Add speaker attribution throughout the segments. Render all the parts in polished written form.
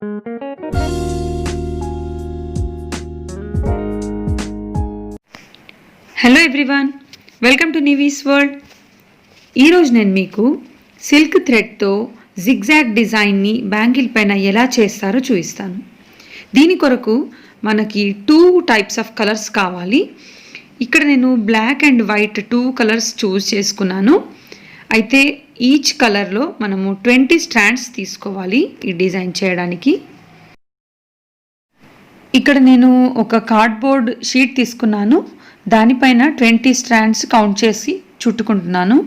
Speaker 1: Hello everyone, welcome to Nivi's world. ఈరోజు నేను మీకు సిల్క్ థ్రెడ్తో జిగ్జాగ్ డిజైన్ని బ్యాంగిల్ పైన ఎలా చేస్తారో చూపిస్తాను. దీని కొరకు మనకి 2 టైప్స్ ఆఫ్ కలర్స్ కావాలి. ఇక్కడ నేను black and white 2 colours choose చేసుకున్నాను. అయితే ఈచ్ కలర్లో మనము 20 స్ట్రాండ్స్ తీసుకోవాలి ఈ డిజైన్ చేయడానికి. ఇక్కడ నేను ఒక కార్డ్బోర్డ్ షీట్ తీసుకున్నాను. దానిపైన 20 స్ట్రాండ్స్ కౌంట్ చేసి చుట్టుకుంటున్నాను.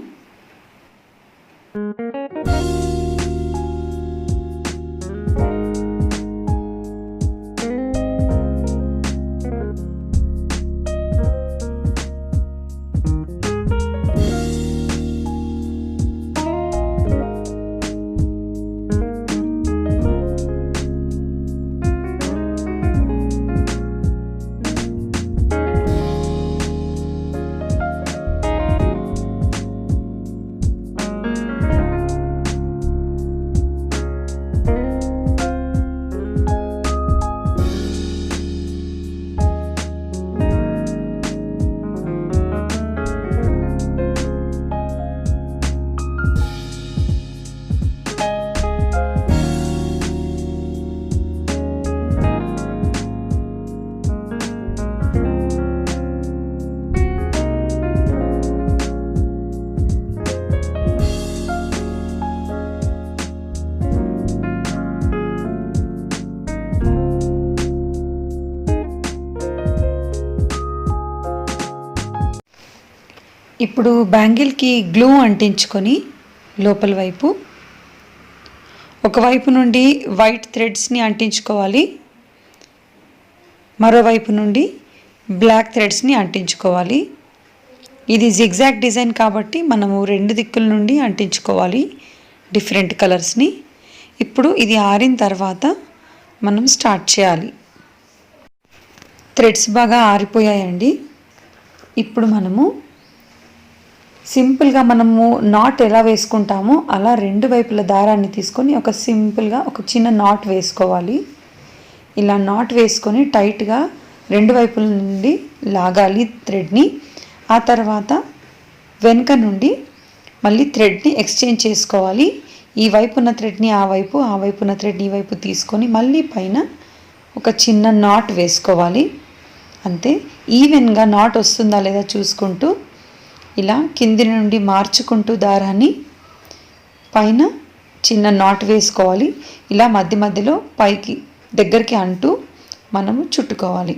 Speaker 1: ఇప్పుడు బ్యాంగిల్కి గ్లూ అంటించుకొని లోపల వైపు ఒకవైపు నుండి వైట్ థ్రెడ్స్ని అంటించుకోవాలి, మరోవైపు నుండి బ్లాక్ థ్రెడ్స్ని అంటించుకోవాలి. ఇది జిగ్జాగ్ డిజైన్ కాబట్టి మనము 2 దిక్కుల నుండి అంటించుకోవాలి డిఫరెంట్ కలర్స్ని. ఇప్పుడు ఇది ఆరిన తర్వాత మనం స్టార్ట్ చేయాలి. థ్రెడ్స్ బాగా ఆరిపోయాయండి. ఇప్పుడు మనము సింపుల్గా మనము నాట్ ఎలా వేసుకుంటామో అలా 2 వైపుల దారాన్ని తీసుకొని సింపుల్గా ఒక చిన్న నాట్ వేసుకోవాలి. ఇలా నాట్ వేసుకొని టైట్గా 2 వైపుల నుండి లాగాలి థ్రెడ్ని. ఆ తర్వాత వెనుక నుండి మళ్ళీ థ్రెడ్ని ఎక్స్చేంజ్ చేసుకోవాలి. ఈ వైపు ఉన్న థ్రెడ్ని ఆ వైపు, ఆ వైపు ఉన్న థ్రెడ్ని ఈ వైపు తీసుకొని మళ్ళీ పైన ఒక చిన్న నాట్ వేసుకోవాలి. అంతే. ఈవెన్గా నాట్ వస్తుందా లేదా చూసుకుంటూ ఇలా కింది నుండి మార్చుకుంటూ దారాన్ని పైన చిన్న నాట్ వేసుకోవాలి. ఇలా మధ్య మధ్యలో పైకి దగ్గరికి అంటూ మనము చుట్టుకోవాలి.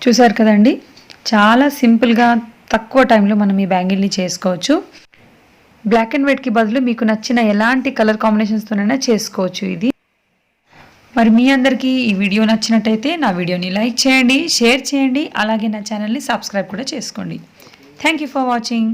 Speaker 1: చూసారు కదండి, చాలా సింపుల్గా తక్కువ టైంలో మనం ఈ బ్యాంగిల్ని చేసుకోవచ్చు. బ్లాక్ అండ్ వైట్కి బదులు మీకు నచ్చిన ఎలాంటి కలర్ కాంబినేషన్స్తోనైనా చేసుకోవచ్చు. ఇది మరి మీ అందరికీ ఈ వీడియో నచ్చినట్టయితే నా వీడియోని లైక్ చేయండి, షేర్ చేయండి, అలాగే నా ఛానల్ని సబ్స్క్రైబ్ కూడా చేసుకోండి. Thank you for watching.